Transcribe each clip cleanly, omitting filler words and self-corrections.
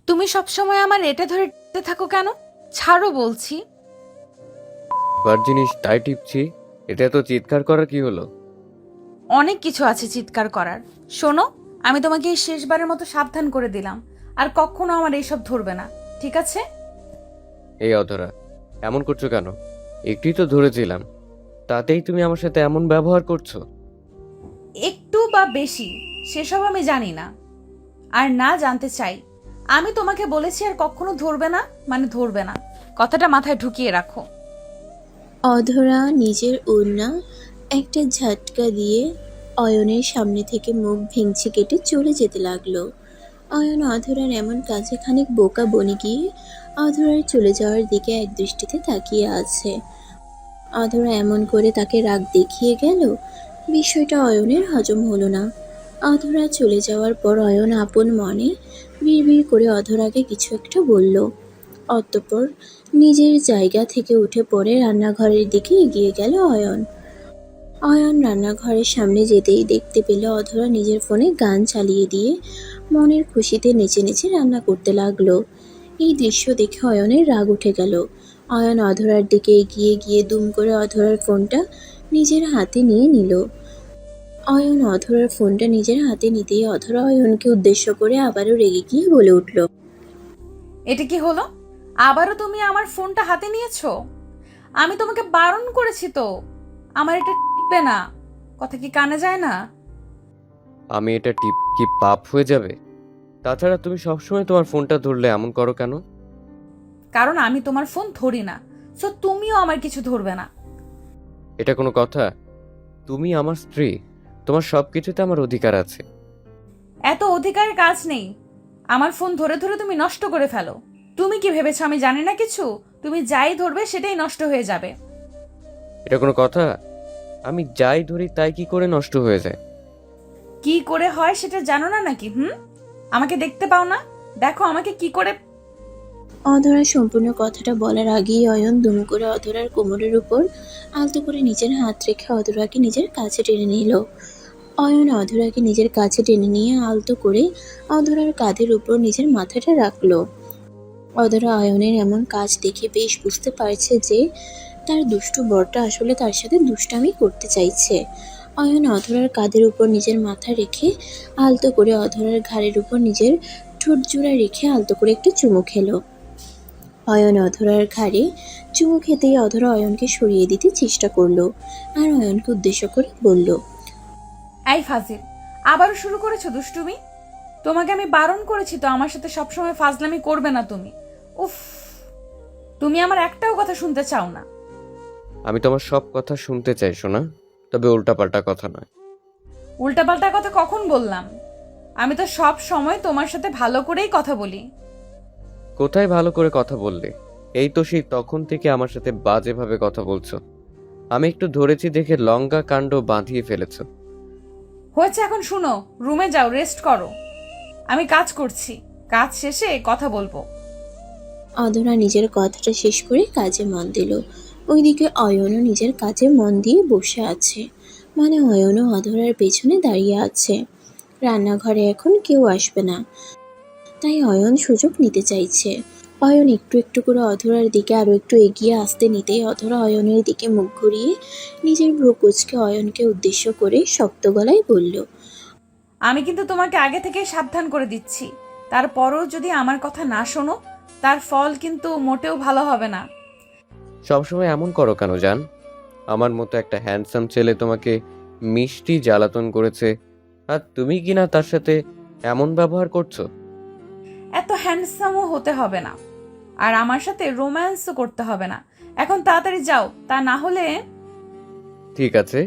তুমি সবসময় আমার এটা ধরে টিপতে থাকো কেন? ছাড়ো বলছি। বার জিনিস তাই টিপছি। এটা তো চিৎকার করার কি হলো? অনেক কিছু আছে চিৎকার করার। শোনো, আমি তোমাকে এই শেষবারের মতো সাবধান করে দিলাম, আর কখনো আমার এইসব ধরবে না, ঠিক আছে? এই অধরা, এমন করছো কেন? একটুই তো ধরেছিলাম, তাতেই তুমি আমার সাথে এমন ব্যবহার করছো। একটু বা বেশি সেসব আমি জানি না, আর না জানতে চাই। আমি তোমাকে বলেছি আর কখনো ধরবে না মানে ধরবে না, কথাটা মাথায় ঢুকিয়ে রাখো। অধরা নিজের ওড়না একটা ঝাটকা দিয়ে অয়নের সামনে থেকে মুখ ভেঙচি কেটে চলে যেতে লাগলো। অয়ন অধরার এমন কাছে খানিক বোকা বনে গিয়ে অধরার চলে যাওয়ার দিকে এক দৃষ্টিতে তাকিয়ে আছে। অধরা এমন করে তাকে রাগ দেখিয়ে গেল, বিষয়টা অয়নের হজম হলো না। অধরা চলে যাওয়ার পর অয়ন আপন মনে বিড়বিড় করে অধরাকে কিছু একটা বলল। অতঃপর নিজের জায়গা থেকে উঠে পড়ে রান্নাঘরের দিকে এগিয়ে গেল অয়ন। অয়ন রান্নাঘরের সামনে যেতেই দেখতে পেল অধরা নিজের ফোনে গান চালিয়ে দিয়ে মনের খুশিতে নেচে নেচে রান্না করতে লাগলো। এই দৃশ্য দেখে অয়নের রাগ উঠে গেল। অয়ন অধরার দিকে এগিয়ে গিয়ে দুম করে অধরার ফোনটা নিজের হাতে নিয়ে নিল। অয়ন অধরার ফোনটা নিজের হাতে নিতেই অধরা অয়নকে উদ্দেশ্য করে আবারও রেগে গিয়ে বলে উঠল, এটা কি হলো? আবারও তুমি আমার ফোনটা হাতে নিয়েছো? আমি তোমাকে বারণ করেছি তো, আমার এটা টিপবে না। কথা কি কানে যায় না? আমি এটা টিপ কি পাপ হয়ে যাবে? তাছাড়া তুমি সবসময় তোমার ফোনটা ধরলে এমন করো কেন? কারণ আমি তোমার ফোন ধরি না, সো তুমিও আমার কিছু ধরবে না। এটা কোনো কথা? তুমি আমার স্ত্রী, তোমার সবকিছুতে আমার অধিকার আছে। এত অধিকারের কাজ নেই। আমার ফোন ধরে ধরে তুমি নষ্ট করে ফেলো। তুমি কি ভেবেছো আমি জানি না কিছু? তুমি যাই ধরবে সেটাই নষ্ট হয়ে যাবে। এটা কোনো কথা? আমি যাই ধরি তাই কি করে নষ্ট হয়ে যায়? কি করে হয় সেটা জানো না নাকি? আমাকে দেখতে পাও না? দেখো আমাকে কি করে। অধরা সম্পূর্ণ কথাটা বলার আগেই অয়ন দুম করে অধরার কোমরের উপর আলতো করে নিজের হাত রেখে অধরাকে নিজের কাছে টেনে নিল। অয়ন অধরাকে নিজের কাছে টেনে নিয়ে আলতো করে অধরার কাঁধের উপর নিজের মাথাটা রাখলো। অধরা অয়নের এমন কাজ দেখে বেশ বুঝতে পারছে যে তার দুষ্টু বরটা আসলে তার সাথে দুষ্টামি করতে চাইছে। অয়ন অধরার কাঁধের উপর নিজের মাথা রেখে আলতো করে অধরার ঘাড়ের উপর নিজের ঠোঁট জোড়া রেখে আলতো করে একটু চুমু খেলো। অয়ন অধরার ঘাড়ে চুমু খেতেই অধরা অয়নকে সরিয়ে দিতে চেষ্টা করলো আর অয়নকে উদ্দেশ্য করে বলল, এই ফাজিল, আবারও শুরু করেছো দুষ্টুমি? তোমাকে আমি বারণ করেছি তো আমার সাথে সবসময় ফাজলামি করবে না তুমি। উফ, তুমি আমার একটাও কথা শুনতে চাও না। আমি তোমার সব কথা শুনতে চাই শোনা, তবে উল্টাপাল্টা কথা নয়। উল্টাপাল্টা কথা কখন বললাম? আমি তো সব সময় তোমার সাথে ভালো করেই কথা বলি। কোথায় ভালো করে কথা বললে? এই তো সেই তখন থেকে আমার সাথে বাজেভাবে কথা বলছো। আমি একটু ধরেছি দেখে লঙ্কা কাণ্ড বাঁধিয়ে ফেলেছো। হয়েছে, এখন শুনো, রুমে যাও, রেস্ট করো। আমি কাজ করছি, কাজ শেষে কথা বলবো। অধরা নিজের কথাটা শেষ করে কাজে মন দিল। ওইদিকে অয়নও নিজের কাজে মন দিয়ে বসে আছে, মানে অয়নও অধরার পেছনে দাঁড়িয়ে আছে। রান্নাঘরে এখন কেউ আসবে না, তাই অয়ন সুযোগ নিতে চাইছে। অয়ন একটু একটু করে অধরার দিকে আরো একটু এগিয়ে আসতে নিতেই অধরা অয়নের দিকে মুখ ঘুরিয়ে নিজের ভ্রু কুঁচকে অয়নকে উদ্দেশ্য করে শক্ত গলায় বলল, আমি কিন্তু তোমাকে আগে থেকে সাবধান করে দিচ্ছি, তারপরও যদি আমার কথা না শোনো, তার ফল কিন্তু মোটেও ভালো হবে না। সবসময় এমন করো কেন জান? আমার মতো একটা হ্যান্ডসাম ছেলে তোমাকে মিষ্টি জ্বালাতন করেছে, আর তুমি কিনা তার সাথে এমন ব্যবহার করছো? এত হ্যান্ডসামও হতে হবে না, আর আমার সাথে রোম্যান্সও করতে হবে না। এখন তাড়াতাড়ি যাও, তা না হলে। ঠিক আছে,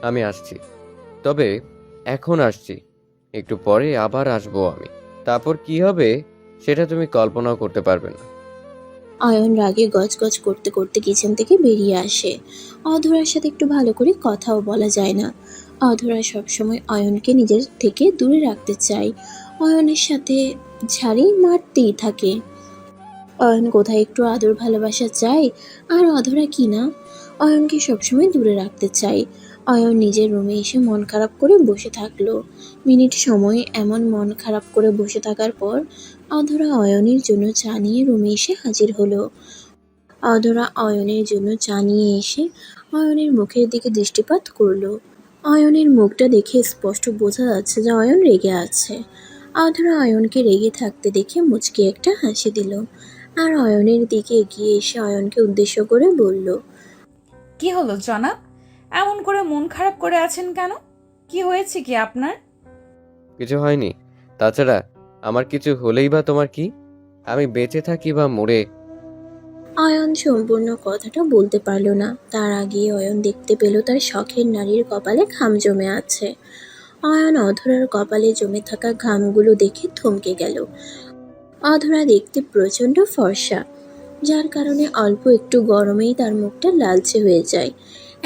আমি আসছি। তবে এখন আসছি, একটু পরে আবার আসবো আমি। তারপর কি হবে সেটা তুমি কল্পনাও করতে পারবে না। অয়ন রাগে গজগজ করতে করতে কিচেন থেকে বেরিয়ে আসে। অধরার সাথে একটু ভালো করে কথাও বলা যায় না। অধরা সবসময় অয়নকে নিজের থেকে দূরে রাখতে চায়, অয়নের সাথে ঝাড়ি মারতেই থাকে। অয়ন কোথায় একটু আদর ভালোবাসা চায়, আর অধরা কি না অয়নকে সবসময় দূরে রাখতে চায়। অয়ন নিজের রুমে এসে মন খারাপ করে বসে থাকলো। মিনিট সময় এমন মন খারাপ করে বসে থাকার পর অধরা অয়নের জন্য চা নিয়ে রুমে এসে হাজির হলো। অধরা অয়নের জন্য চা নিয়ে এসে অয়নের মুখের দিকে দৃষ্টিপাত করলো। অয়নের মুখটা দেখে স্পষ্ট বোঝা যাচ্ছে যে অয়ন রেগে আছে। অধরা অয়নকে রেগে থাকতে দেখে মুচকি একটা হাসি দিল আর অয়নের দিকে এগিয়ে এসে অয়নকে উদ্দেশ্য করে বলল, কি হলো জনাব? এমন করে মন খারাপ করে আছেন কেন? কি হয়েছে কি আপনার? কিছু হয়নি। তাছাড়া আমার কিছু হলেই বা তোমার কি? আমি বেঁচে থাকি বা মরে। অয়ন সম্পূর্ণ কথাটা বলতে পারল না। তার আগে অয়ন দেখতে পেল তার শখের নারীর কপালে ঘাম জমে আছে। অয়ন অধরার কপালে জমে থাকা ঘামগুলো দেখে থমকে গেল। অধরা দেখতে প্রচণ্ড ফর্সা, যার কারণে অল্প একটু গরমেই তার মুখটা লালচে হয়ে যায়।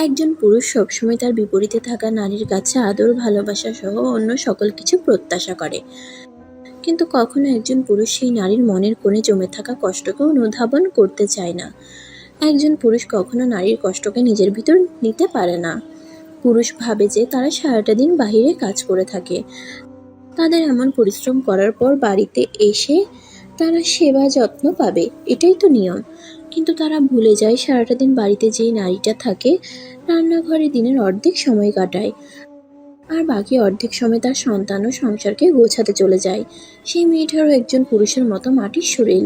একজন পুরুষ সবসময় তার বিপরীতে থাকা নারীর কাছে আদর, ভালোবাসা সহ অন্য সকল কিছু প্রত্যাশা করে, কিন্তু কখনো একজন পুরুষ সেই নারীর মনের কোণে জমে থাকা কষ্টকে অনুধাবন করতে চায় না। একজন পুরুষ কখনো নারীর কষ্টকে নিজের ভিতর নিতে পারে না। পুরুষ ভাবে যে তারা সারাটা দিন বাহিরে কাজ করে থাকে, তাদের এমন পরিশ্রম করার পর বাড়িতে এসে তারা সেবা যত্ন পাবে, এটাই তো নিয়ম। কিন্তু তারা ভুলে যায় সারাটা দিন বাড়িতে যেই নারীটা থাকে রান্নাঘরে দিনের অর্ধেক সময় কাটায়, আর বাকি অর্ধেক সময় তার সন্তান ও সংসারকে গোছাতে চলে যায়। সেই মেয়েটারও একজন পুরুষের মতো মাটির শরীর,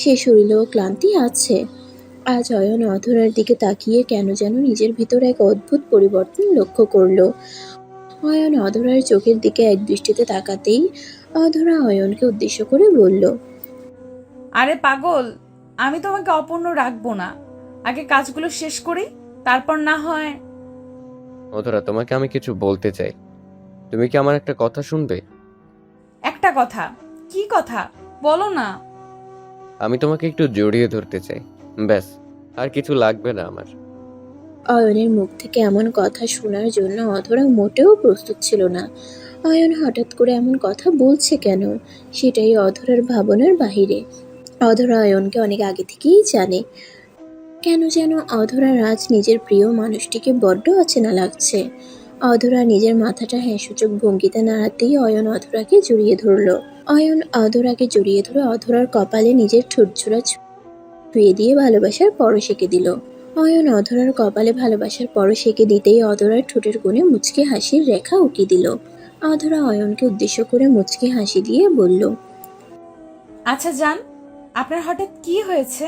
সে শরীরেও ক্লান্তি আছে। আজ অয়ন অধরার দিকে তাকিয়ে কেন যেন নিজের ভিতর এক অদ্ভুত পরিবর্তন লক্ষ্য করলো। অয়ন অধরার চোখের দিকে এক দৃষ্টিতে তাকাতেই অধরা অয়নকে উদ্দেশ্য করে বলল, আরে পাগল, আমি তোমাকে অপূর্ণ রাখবো না। আগে কাজগুলো শেষ করি, তারপর না হয়। অধরা, তোমাকে আমি কিছু বলতে চাই। তুমি কি আমার একটা কথা শুনবে? একটা কথা? কি কথা? বলো না। আমি তোমাকে একটু জড়িয়ে ধরতে চাই, ব্যাস। আর কিছু লাগবে না আমার। অয়নের মুখ থেকে এমন কথা শোনার জন্য অধরা মোটেও প্রস্তুত ছিল না। অয়ন হঠাৎ করে এমন কথা বলছে কেন, সেটাই অধরার ভাবনার বাহিরে। অধরা অয়নকে অনেক আগে থেকেই জানে। কেন যেন অধরার আজ নিজের প্রিয় মানুষটিকে বড্ড অচেনা লাগছে। অধরা নিজের মাথাটা হ্যাঁ সূচক ভঙ্গিতে নাড়াতেই অয়ন অধরাকে জড়িয়ে ধরল। অয়ন অধরাকে জড়িয়ে ধরে অধরার কপালে নিজের ঠোঁটজোড়া ছুঁয়ে দিয়ে ভালোবাসার পরশ এঁকে দিল। অয়ন অধরার কপালে ভালোবাসার পরশ এঁকে দিতেই অধরার ঠোঁটের কোণে মুচকি হাসির রেখা উঁকি দিল। অধরা অয়নকে উদ্দেশ্য করে মুচকি হাসি দিয়ে বলল, আচ্ছা জান, আপনার হঠাৎ কি হয়েছে?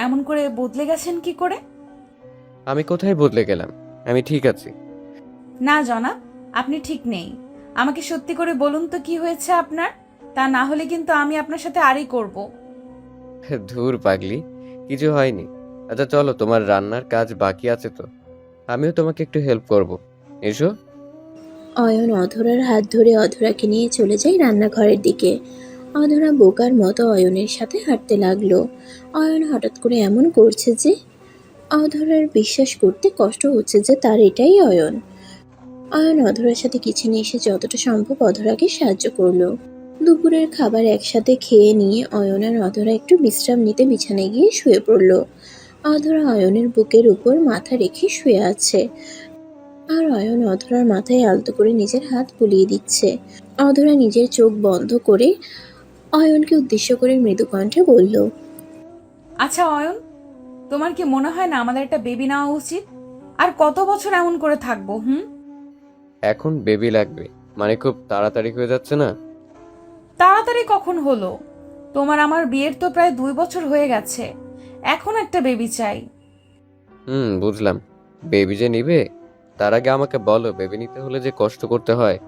এমন করে বদলে গেছেন কি করে? আমি কোথায় বদলে গেলাম? আমি ঠিক আছি। না জনাব, আপনি ঠিক নেই। আমাকে সত্যি করে বলুন তো কি হয়েছে আপনার? তা না হলে কিন্তু আমি আপনার সাথে আরই করব। ধুর পাগলি, কিছু হয়নি। আচ্ছা চলো, তোমার রান্নার কাজ বাকি আছে তো, আমিও তোমাকে একটু হেল্প করব। এসো। অয়ন অধরার হাত ধরে অধরাকে নিয়ে চলে যায় রান্নাঘরের দিকে। অধরা বোকার মতো অয়নের সাথে হাঁটতে লাগলো। অয়ন হঠাৎ করে এমন করছে যে অধরার বিশ্বাস করতে কষ্ট হচ্ছে যে তার এটাই অয়ন। অয়ন অধরার সাথে কিচেনে এসে যতটা সম্ভব অধরাকে সাহায্য করলো। দুপুরের খাবার একসাথে খেয়ে নিয়ে অয়ন আর অধরা একটু বিশ্রাম নিতে বিছানায় গিয়ে শুয়ে পড়ল। অধরা অয়নের বুকের উপর মাথা রেখে শুয়ে আছে, আর অয়ন অধরার মাথায় আলতো করে নিজের হাত বুলিয়ে দিচ্ছে। অধরা নিজের চোখ বন্ধ করে অয়নকে উদ্দেশ্য করে মৃদু কণ্ঠে বলল, আচ্ছা অয়ন, তোমার কি মনে হয় না আমাদের একটা বেবি নেওয়া উচিত? আর কত বছর এমন করে থাকবো? এখন বেবি লাগবে মানে খুব তাড়াতাড়ি হয়ে যাচ্ছে না? তাড়াতাড়ি কখন হলো? তোমার আমার বিয়ের তো প্রায় 2 বছর হয়ে গেছে। এখন একটা বেবি চাই। বুঝলাম। বেবি যে নিবে, তার আগে আমাকে বলো, বেবি নিতে হলে যে কষ্ট করতে হয়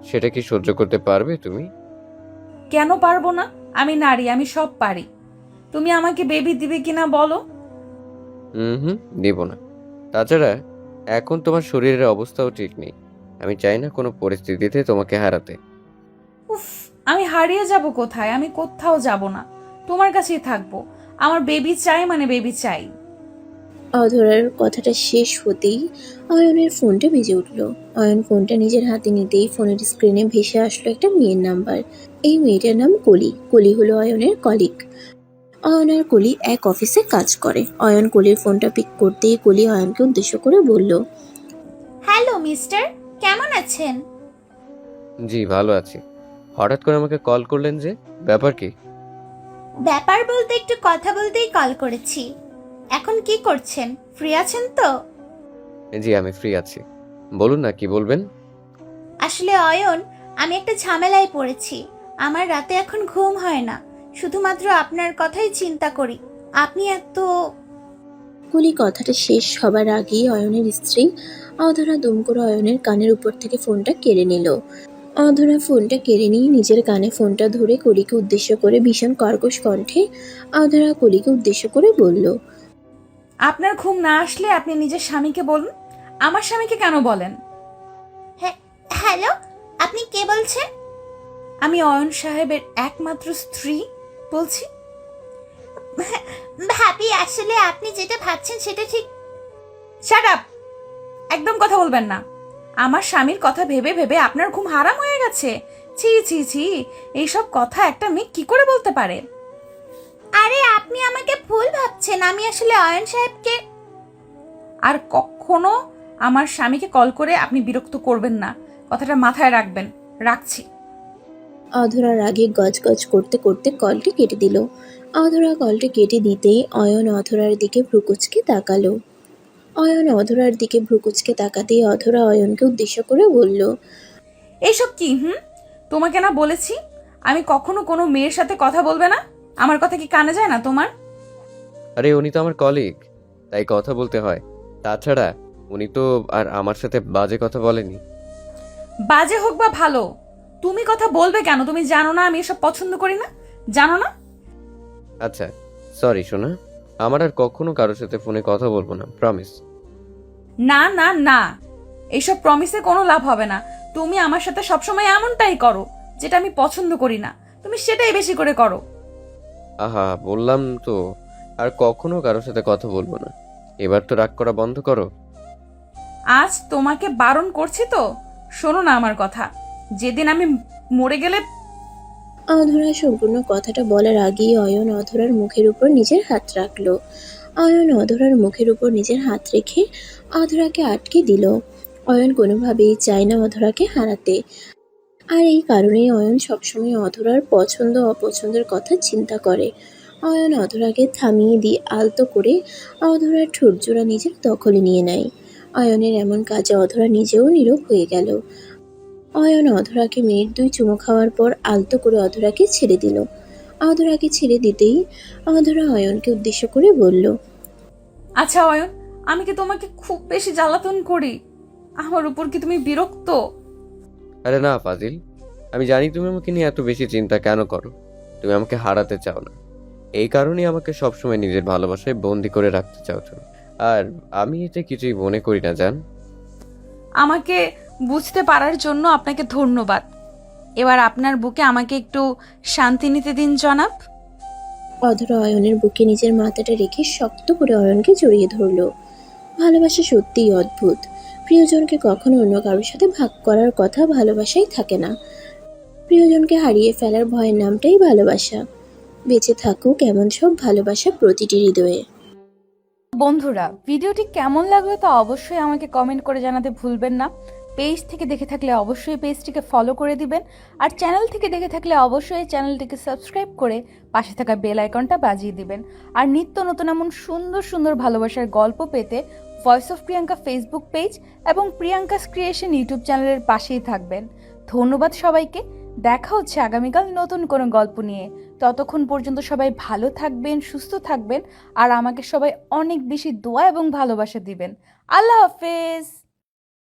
সেটা কি সহ্য করতে পারবে তুমি? কেন পারবো না? আমি নারী, আমি সব পারি। তুমি আমাকে বেবি দিবে কিনা বলো? হুম, দিব না। তাছাড়া এখন তোমার শরীরের অবস্থাও ঠিক নেই। আমি চাই না কোনো পরিস্থিতিতে তোমাকে হারাতে। উফ, আমি হারিয়ে যাব কোথায়? আমি কোথাও যাব না, তোমার কাছেই থাকবো। আমার বেবি চাই মানে বেবি চাই। অধরার কথাটা শেষ হতেই অয়নের ফোনটা বেজে উঠল। অয়ন ফোনটা নিজের হাতে নিতেই ফোনের স্ক্রিনে ভেসে আসলো একটা মেয়ের নাম্বার। এই মেয়েটার নাম কলি। কলি হলো অয়নের কলিগ। অয়ন আর কলি এক অফিসে কাজ করে। অয়ন কলির ফোনটা পিক করতেই কলি অয়নকে উদ্দেশ্য করে বলল, হ্যালো মিস্টার, কেমন আছেন? জি ভালো আছি। হঠাৎ করে আমাকে কল করলেন যে, ব্যাপার কি? ব্যাপার বলতে একটু কথা বলতেই কল করেছি। এখন কি করছেন? ফ্রি আছেন তো? জি, আমি ফ্রি আছি। বলুন না, কি বলবেন? আসলে অয়ন, আমি একটা ঝামেলায় পড়েছি। আমার রাতে এখন ঘুম হয় না, শুধুমাত্র আপনার কথাই চিন্তা করি। আপনি এত... কুলি কথাটা শেষ হবার আগেই অয়নের স্ত্রী অধরা দুম করে অয়নের কানের উপর থেকে ফোনটা কেড়ে নিল। অধরা ফোনটা কেড়ে নিয়ে নিজের কানে ফোনটা ধরে কলিকে উদ্দেশ্য করে ভীষণ কর্কশ কণ্ঠে অধরা কলিকে উদ্দেশ্য করে বলল, আপনার ঘুম না আসলে আপনি নিজের স্বামীকে বলুন, আমার স্বামীকে কেন বলেন? হ্যালো, আপনি কে বলছেন? আমি অয়ন সাহেবের একমাত্র স্ত্রী বলছি। ভাবি, আসলে আপনি যেটা ভাবছেন সেটা ঠিক। Shut up! একদম কথা বলবেন না। আমার স্বামীর কথা ভেবে ভেবে আপনার ঘুম হারাম হয়ে গেছে। ছি ছি ছি, এইসব কথা একটা মেয়ে কি করে বলতে পারে? আরে, আপনি আমাকে ভুল ভাবছেন। আমি আসলে অয়ন সাহেবকে... আর কখনো আমার স্বামীকে কল করে আপনি বিরক্ত করবেন না, কথাটা মাথায় রাখবেন। রাখছি। অধরা রাগে গজগজ করতে করতে কলটি কেটে দিল। অধরা কলটি কেটে দিতেই অয়ন অধরার দিকে ভ্রুকুচকে তাকালো। অয়ন অধরার দিকে ভ্রুকুচকে তাকাতেই অধরা অয়নকে উদ্দেশ্য করে বলল, এইসব কি? তোমাকে না বলেছি আমি কখনো কোনো মেয়ের সাথে কথা বলবে না? আমার কথা কি কানে যায় না তোমার? আরে, উনি তো আমার কলিগ, তাই কথা বলতে হয়। তাছাড়া উনি তো আর আমার সাথে বাজে কথা বলেনি। বাজে হোক বা ভালো, তুমি কথা বলবে কেন? তুমি জানো না আমি এসব পছন্দ করি না? জানো না? আচ্ছা, সরি সোনা, আমার আর কখনো কারোর সাথে ফোনে কথা বলবো না, প্রমিস। না না না, এইসব প্রমিসে কোনো লাভ হবে না। তুমি আমার সাথে সবসময় এমনটাই করো, যেটা আমি পছন্দ করি না তুমি সেটাই বেশি করে করো। আহা, বললাম তো আর কখনো কারোর সাথে কথা বলবো না। এবার তো রাগ করা বন্ধ করো। আজ তোমাকে বারণ করছি তো, শোনো না আমার কথা। যেদিন আমি মরে গেলে... অধরা সম্পূর্ণ কথাটা বলার আগেই অয়ন অধরার মুখের উপর নিজের হাত রাখল। অয়ন অধরার মুখের উপর নিজের হাত রেখে অধরাকে আটকে দিল। অয়ন কোনোভাবেই চায় না অধরাকে হারাতে, আর এই কারণেই অয়ন সবসময় অধরার পছন্দ অপছন্দের কথা চিন্তা করে। অয়ন অধরাকে থামিয়ে দিয়ে আলতো করে অধরার ঠোঁটজোড়া নিজের দখলে নিয়ে নেয়। অয়নের এমন কাজে অধরা নিজেও নীরব হয়ে গেল। অয়ন অধরাকে মিনিট দুই চুমু খাওয়ার পর আলতো করে অধরাকে ছেড়ে দিল। অধরাকে ছেড়ে দিতেই অধরা অয়নকে উদ্দেশ্য করে বলল, আচ্ছা অয়ন, আমি কি তোমাকে খুব বেশি জ্বালাতন করি? আমার উপর কি তুমি বিরক্ত? আরে না ফাজিল, আমি জানি তুমি আমাকে নিয়ে এত বেশি চিন্তা কেন করো। তুমি আমাকে হারাতে চাও না, এই কারণেই আমাকে সবসময় নিজের ভালোবাসায় বন্দি করে রাখতে চাও তুমি। আর আমি এতে কিছুই মনে করি না, জান। আমাকে বুঝতে পারার জন্য আপনাকে ধন্যবাদ। এবার আপনার বুকে আমাকে একটু শান্তি নিতে দিন জনাব। অধরা অয়নের বুকে নিজের মাথাটা রেখে শক্ত করে অয়নকে জড়িয়ে ধরল। ভালোবাসা সত্যিই অদ্ভুত। প্রিয়জনকে কখনো অন্য কারোর সাথে ভাগ করার কথা ভালোবাসাই থাকে না। প্রিয়জনকে হারিয়ে ফেলার ভয়ের নামটাই ভালোবাসা। বেঁচে থাকুক এমন সব ভালোবাসা প্রতিটি হৃদয়ে। বন্ধুরা, ভিডিওটি কেমন লাগলো তা অবশ্যই আমাকে কমেন্ট করে জানাতে ভুলবেন না। পেজ থেকে দেখে থাকলে অবশ্যই পেজটিকে ফলো করে দিবেন, আর চ্যানেল থেকে দেখে থাকলে অবশ্যই চ্যানেলটিকে সাবস্ক্রাইব করে পাশে থাকা বেল আইকনটা বাজিয়ে দিবেন। আর নিত্য নতুন এমন সুন্দর সুন্দর ভালোবাসার গল্প পেতে voice of Priyanka Facebook page এবং প্রিয়াঙ্কাস ক্রিয়েশন ইউটিউব চ্যানেলের পাশেই থাকবেন। ধন্যবাদ সবাইকে। দেখা হচ্ছে আগামীকাল নতুন কোনো গল্প নিয়ে। ততক্ষণ পর্যন্ত সবাই ভালো থাকবেন, সুস্থ থাকবেন, আর আমাকে সবাই অনেক বেশি দোয়া এবং ভালোবাসা দিবেন। আল্লাহ হাফেজ।